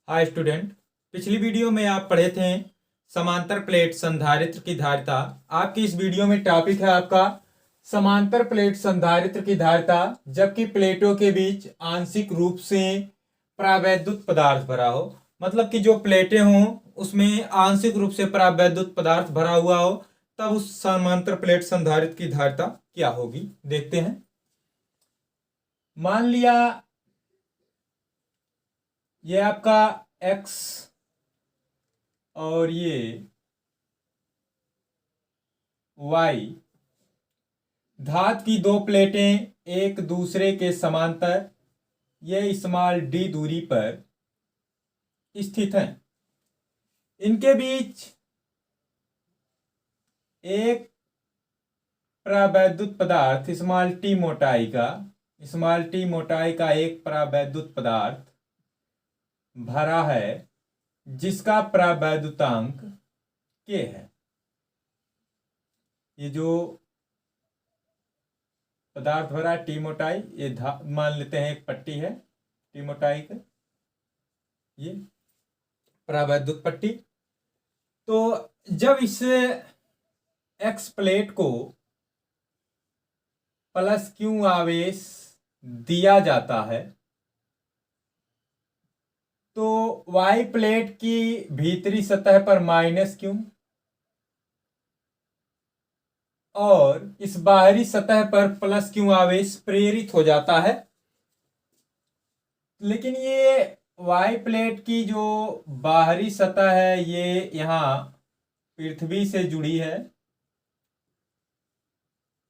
Hi student. पिछली video में आप पढ़े थे समांतर प्लेट संधारित्र की धारिता। आपकी इस वीडियो में टॉपिक है आपका समांतर प्लेट संधारित्र की धारिता जबकि प्लेटों के बीच आंशिक रूप से परावैद्युत पदार्थ भरा हो। मतलब कि जो प्लेटें हों उसमें आंशिक रूप से परावैद्युत पदार्थ भरा हुआ हो, तब उस समांतर प्लेट संधारित्र की धारिता क्या होगी देखते हैं। मान लिया ये आपका X और ये Y धातु की दो प्लेटें एक दूसरे के समांतर ये स्मॉल d दूरी पर स्थित हैं। इनके बीच एक परावैद्युत पदार्थ स्मॉल t मोटाई का एक परावैद्युत पदार्थ भरा है जिसका परावैद्युतांक K है। ये जो पदार्थ भरा टी मोटाई, ये मान लेते हैं एक पट्टी है टी मोटाई का, ये परावैद्युत पट्टी। तो जब इस एक्स प्लेट को प्लस क्यू आवेश दिया जाता है तो वाई प्लेट की भीतरी सतह पर माइनस क्यू और इस बाहरी सतह पर प्लस क्यू आवेश प्रेरित हो जाता है। लेकिन ये वाई प्लेट की जो बाहरी सतह है ये यहाँ पृथ्वी से जुड़ी है,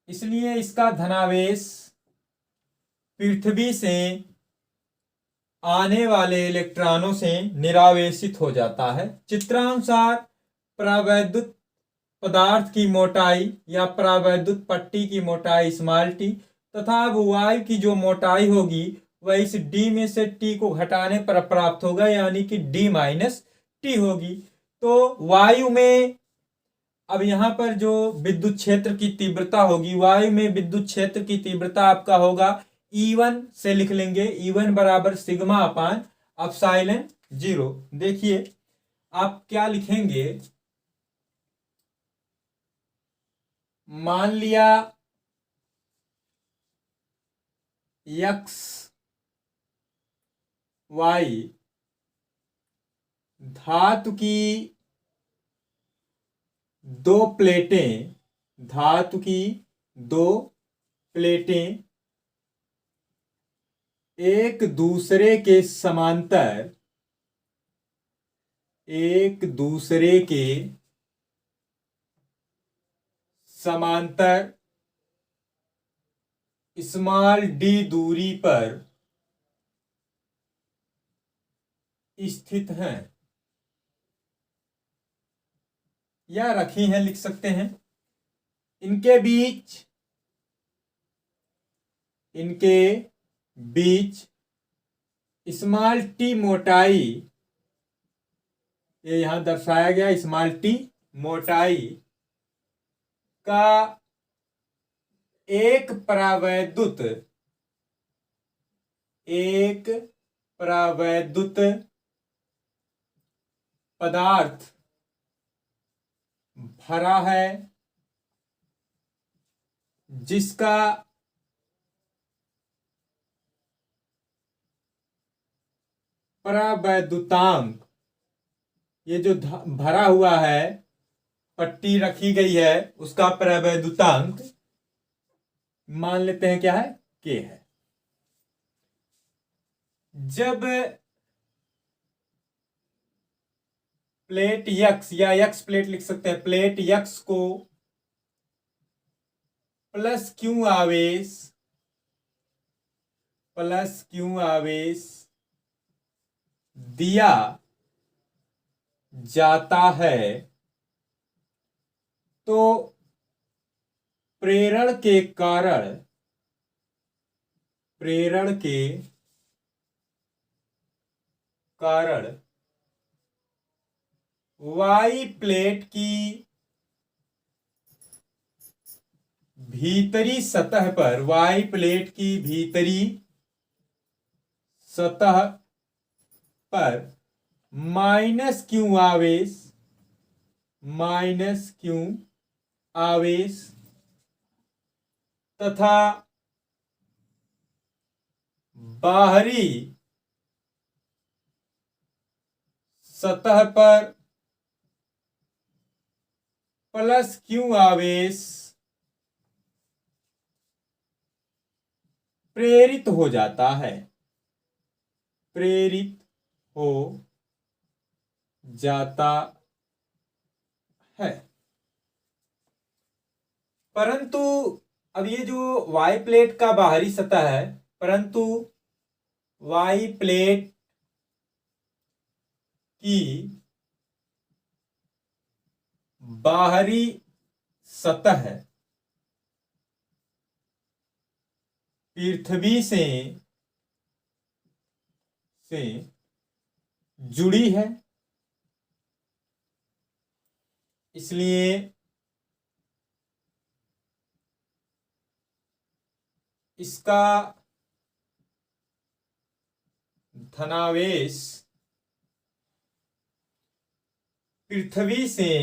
इसलिए इसका धनावेश पृथ्वी से आने वाले इलेक्ट्रॉनों से निरावेशित हो जाता है। चित्रानुसार परावैद्युत पदार्थ की मोटाई या परावैद्युत पट्टी की मोटाई स्मॉल टी तथा वायु की जो मोटाई होगी वह इस d में से t को घटाने पर प्राप्त होगा, यानी कि d माइनस टी होगी। तो वायु में अब यहाँ पर जो विद्युत क्षेत्र की तीव्रता होगी, वायु में विद्युत क्षेत्र की तीव्रता आपका होगा E1 से लिख लेंगे, E1 बराबर सिग्मा अपान एप्सिलॉन 0। देखिए आप क्या लिखेंगे, मान लिया एक्स वाई धातु की दो प्लेटें एक दूसरे के समांतर स्मॉल d दूरी पर स्थित हैं या रखी हैं, लिख सकते हैं। इनके बीच स्मॉल t मोटाई, ये यहां दर्शाया गया स्मॉल t मोटाई का एक परावैद्युत पदार्थ भरा है जिसका परावैद्युतांक, ये जो भरा हुआ है पट्टी रखी गई है उसका परावैद्युतांक मान लेते हैं क्या है, K है। जब प्लेट X या X प्लेट लिख सकते हैं, प्लेट X को प्लस क्यू आवेश दिया जाता है तो प्रेरण के कारण वाई प्लेट की भीतरी सतह पर माइनस क्यू आवेश, माइनस क्यू आवेश तथा बाहरी सतह पर प्लस क्यू आवेश प्रेरित हो जाता है, प्रेरित हो जाता है। परंतु अब ये जो वाई प्लेट का बाहरी सतह है, परंतु वाई प्लेट की बाहरी सतह पृथ्वी से जुड़ी है, इसलिए इसका धनावेश पृथ्वी से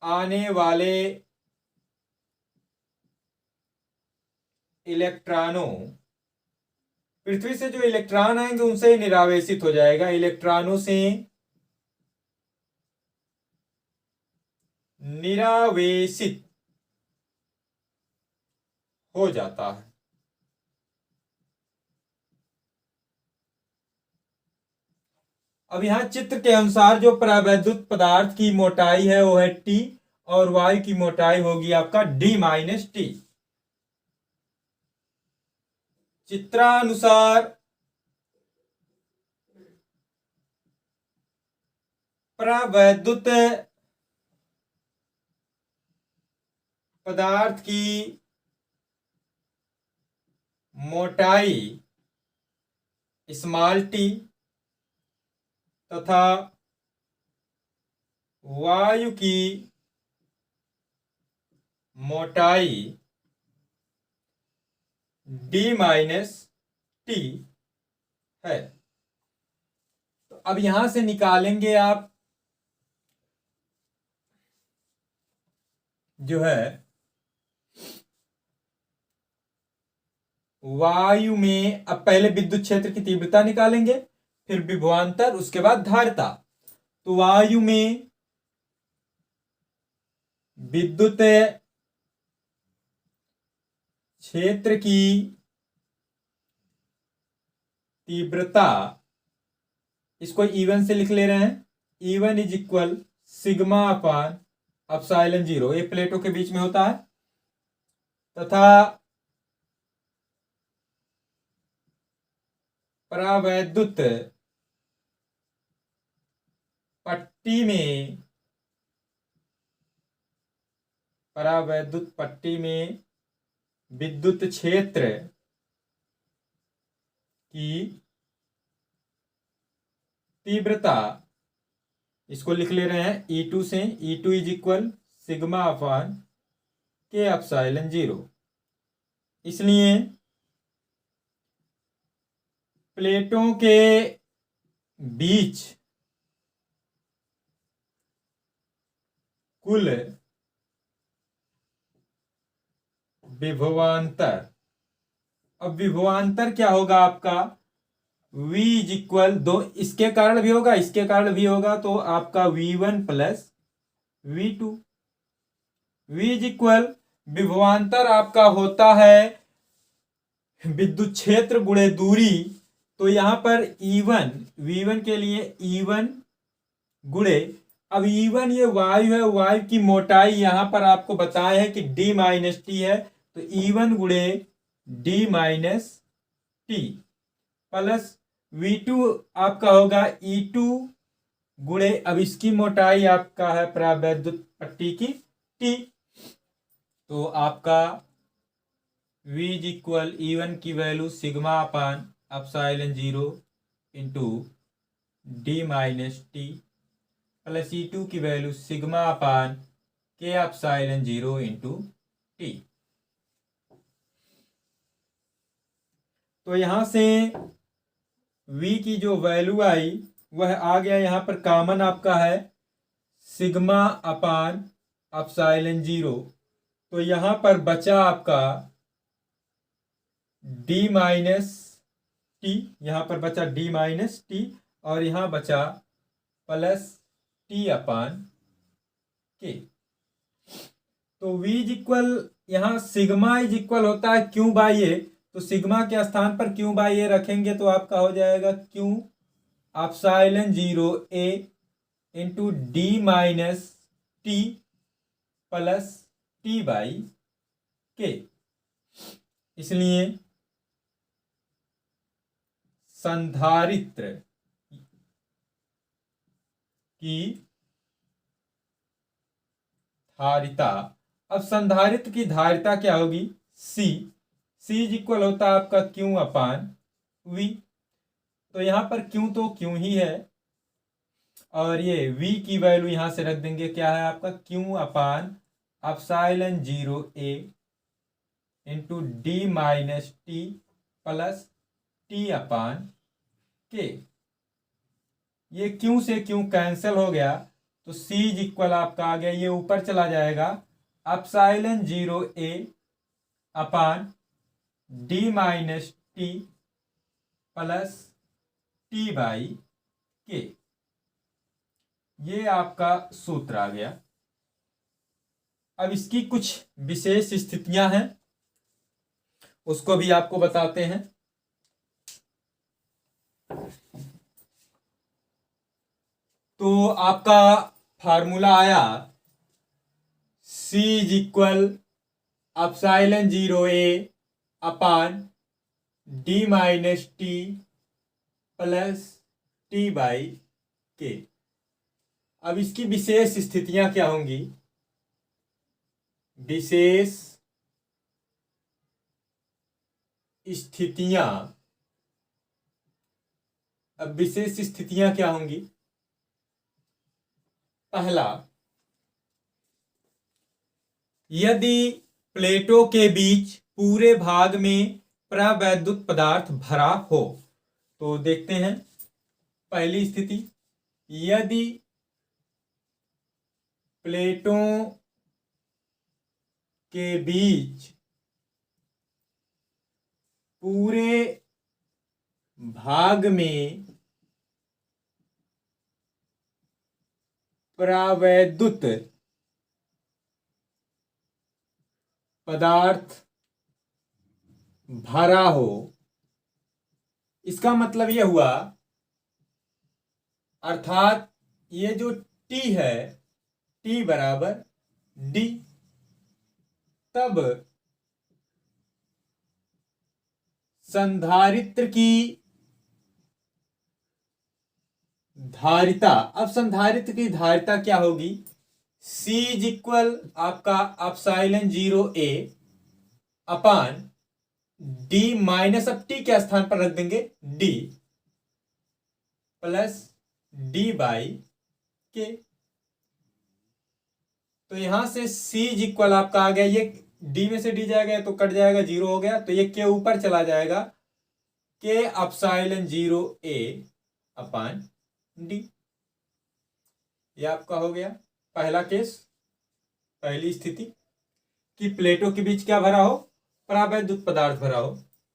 आने वाले इलेक्ट्रॉनों, पृथ्वी से जो इलेक्ट्रॉन आएंगे उनसे निरावेशित हो जाएगा, इलेक्ट्रॉनों से निरावेशित हो जाता है। अब यहां चित्र के अनुसार जो परावैद्युत पदार्थ की मोटाई है वो है टी, और वायु की मोटाई होगी आपका डी माइनस टी। चित्रानुसार परावैद्युत पदार्थ की मोटाई स्मॉल टी तथा वायु की मोटाई डी माइनस टी है। तो अब यहां से निकालेंगे आप जो है वायु में, अब पहले विद्युत क्षेत्र की तीव्रता निकालेंगे, फिर विभवांतर, उसके बाद धारिता। तो वायु में विद्युत क्षेत्र की तीव्रता, इसको E1 से लिख ले रहे हैं, E1 is equal sigma upon epsilon 0, ये प्लेटों के बीच में होता है, तथा परावैद्युत पट्टी में, परावैद्युत पट्टी में विद्युत क्षेत्र की तीव्रता, इसको लिख ले रहे हैं E2 से, E2 इज इक्वल सिग्मा अपान के एप्सिलॉन 0। इसलिए प्लेटों के बीच कुल विभवांतर, अब विभवांतर क्या होगा आपका, V इज इक्वल, दो इसके कारण भी होगा इसके कारण भी होगा, तो आपका V1 plus V2। V is equal, विभवांतर आपका होता है विद्युत क्षेत्र गुणे दूरी, तो यहां पर E1, V1 के लिए E1 गुणे, अब E1 ये वायु है, वायु की मोटाई यहां पर आपको बताया है कि D माइनस टी है, तो E1 गुणे D minus T plus V2 आपका होगा E2 गुणे, अब इसकी मोटाई आपका है परावैद्युत पट्टी की T, तो आपका V इज इक्वल E1 की वैल्यू सिग्मा अपान epsilon 0 into D minus T plus E2 की वैल्यू सिग्मा अपान के एप्सिलॉन 0 इंटू टी। तो यहाँ से V की जो वैल्यू आई वह आ गया, यहाँ पर कॉमन आपका है सिग्मा अपान एप्सिलॉन 0। तो यहाँ पर बचा आपका d माइनस टी, यहाँ पर बचा d माइनस टी और यहाँ बचा प्लस टी अपान के। तो v इज इक्वल, यहाँ सिग्मा इज इक्वल होता है क्यू बाई ए, तो सिग्मा के स्थान पर क्यू बाई ए रखेंगे तो आपका हो जाएगा Q epsilon 0 A into D minus T plus T by के। इसलिए संधारित्र की धारिता, अब संधारित्र की धारिता क्या होगी, सी इज इक्वल होता है आपका क्यू अपान वी। तो यहां पर क्यू तो क्यू ही है और ये वी की वैल्यू यहां से रख देंगे, क्या है आपका Q upon epsilon 0 A into D minus T plus T upon K. ये क्यू से क्यू कैंसिल हो गया तो सी इज इक्वल आपका आ गया, ये ऊपर चला जाएगा epsilon 0 A upon D minus T plus T by के। ये आपका सूत्र आ गया। अब इसकी कुछ विशेष स्थितियां हैं, उसको भी आपको बताते हैं। तो आपका फार्मूला आया C is equal epsilon 0 A upon D minus T plus T by के। अब इसकी विशेष स्थितियां क्या होंगी, विशेष स्थितियां, अब विशेष स्थितियां क्या होंगी, पहला, यदि प्लेटों के बीच पूरे भाग में प्रवैद्युत पदार्थ भरा हो। तो देखते हैं पहली स्थिति, यदि प्लेटों के बीच पूरे भाग में प्रवैद्युत पदार्थ भरा हो, इसका मतलब यह हुआ, अर्थात ये जो T है, T बराबर D, तब संधारित्र की धारिता, अब संधारित्र की धारिता क्या होगी, C इज इक्वल आपका एप्सिलॉन 0 ए अपान D माइनस, अब T के स्थान पर रख देंगे D प्लस D बाई के। तो यहां से C इज इक्वल आपका आ गया, ये D में से D जाएगा तो कट जाएगा, 0 हो गया, तो ये के ऊपर चला जाएगा, के एप्सिलॉन 0 ए अपान D। ये आपका हो गया पहला केस, पहली स्थिति कि प्लेटों के बीच क्या भरा हो, प्रवैद्युत पदार्थ भरा हो।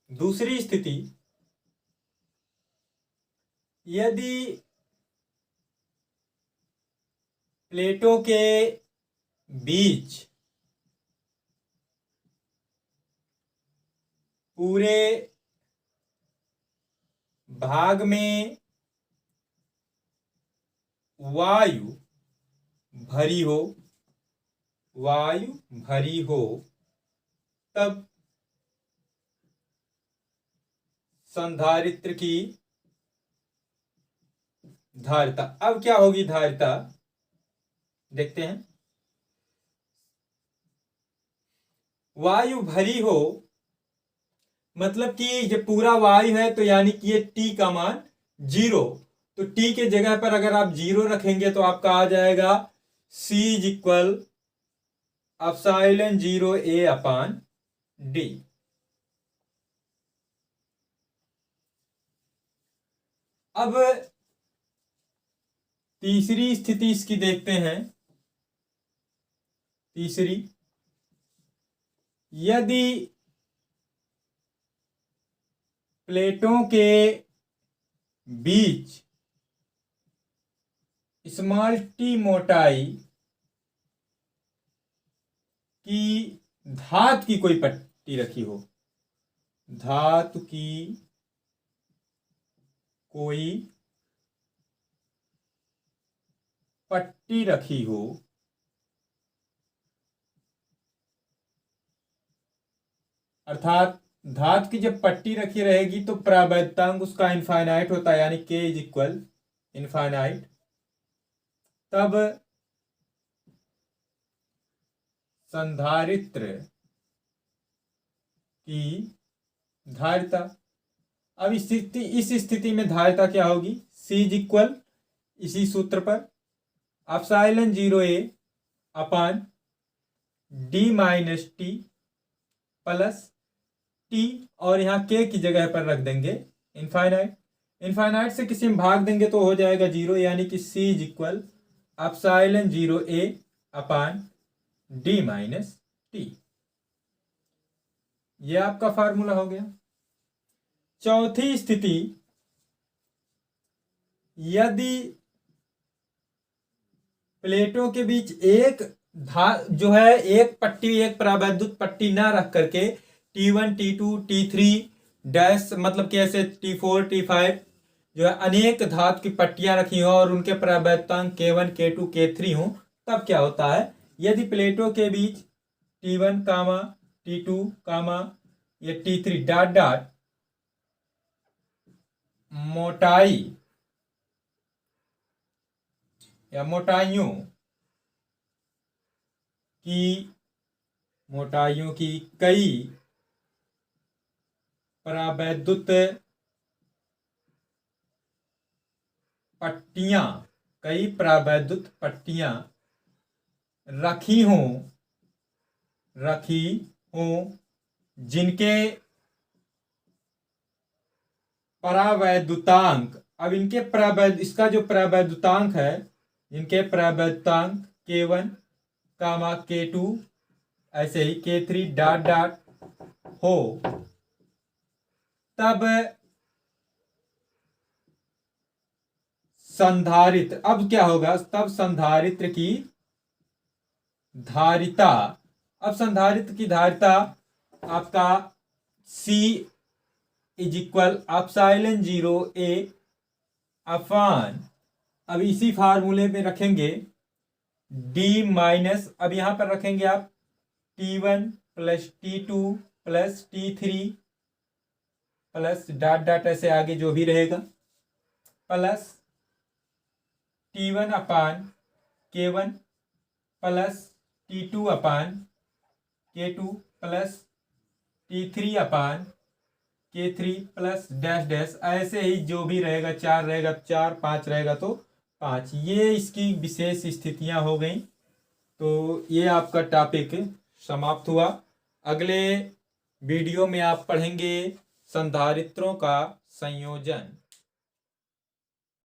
दूसरी स्थिति, यदि प्लेटों के बीच पूरे भाग में वायु भरी हो, वायु भरी हो, तब संधारित्र की धारिता, अब क्या होगी धारिता, देखते हैं। वायु भरी हो मतलब कि जब पूरा वायु है तो यानी कि ये T का मान 0, तो T के जगह पर अगर आप 0 रखेंगे तो आपका आ जाएगा C is equal epsilon 0 A upon D। अब तीसरी स्थिति इसकी देखते हैं। तीसरी, यदि प्लेटों के बीच स्मॉल टी मोटाई की धातु की कोई पट्टी रखी हो, धातु की कोई पट्टी रखी हो, अर्थात धातु की जब पट्टी रखी रहेगी तो प्रावैधतांक उसका इनफाइनाइट होता है, यानी k इज इक्वल इनफाइनाइट। तब संधारित्र की धारिता, अब इस स्थिति में धारिता क्या होगी, C इज इक्वल इसी सूत्र पर एप्सिलॉन 0a अपान d minus T plus T, और यहाँ k की जगह पर रख देंगे इनफाइनाइट। इनफाइनाइट से किसी में भाग देंगे तो हो जाएगा 0, यानी कि C is equal epsilon 0a upon d minus T. यह आपका फार्मूला हो गया। चौथी स्थिति, यदि प्लेटों के बीच एक जो है एक पट्टी, एक परावैद्युत पट्टी ना रख करके T1 T2 T3 डैश, मतलब कि ऐसे T4 T5 जो है अनेक धातु की पट्टियां रखी हो और उनके परावैद्युतांक K1 K2 K3 हो, तब क्या होता है, यदि प्लेटों के बीच T1 कामा T2 कामा या T3 डॉट डॉट मोटाई या मोटाइयों की कई परावैद्युत पट्टियां रखी हों जिनके परावैद्युतांक, अब इनके इसका जो परावैद्युतांक है, इनके परावैद्युतांक K1 कामा K2 ऐसे ही K3 डॉट डॉट हो, तब संधारित्र, अब क्या होगा, तब संधारित्र की धारिता, अब संधारित्र की धारिता आपका C is equal epsilon 0a अपान, अब इसी फार्मूले में रखेंगे d माइनस, अब यहां पर रखेंगे आप T1 plus T2 plus T3 plus dot dot ऐसे आगे जो भी रहेगा, प्लस T1 अपान K1 प्लस T2 अपान K2 प्लस T3 अपान K3 प्लस डैश डैश, ऐसे ही जो भी रहेगा, 4 रहेगा 4, 5 रहेगा तो 5। ये इसकी विशेष स्थितियां हो गई। तो ये आपका टॉपिक समाप्त हुआ। अगले वीडियो में आप पढ़ेंगे संधारित्रों का संयोजन।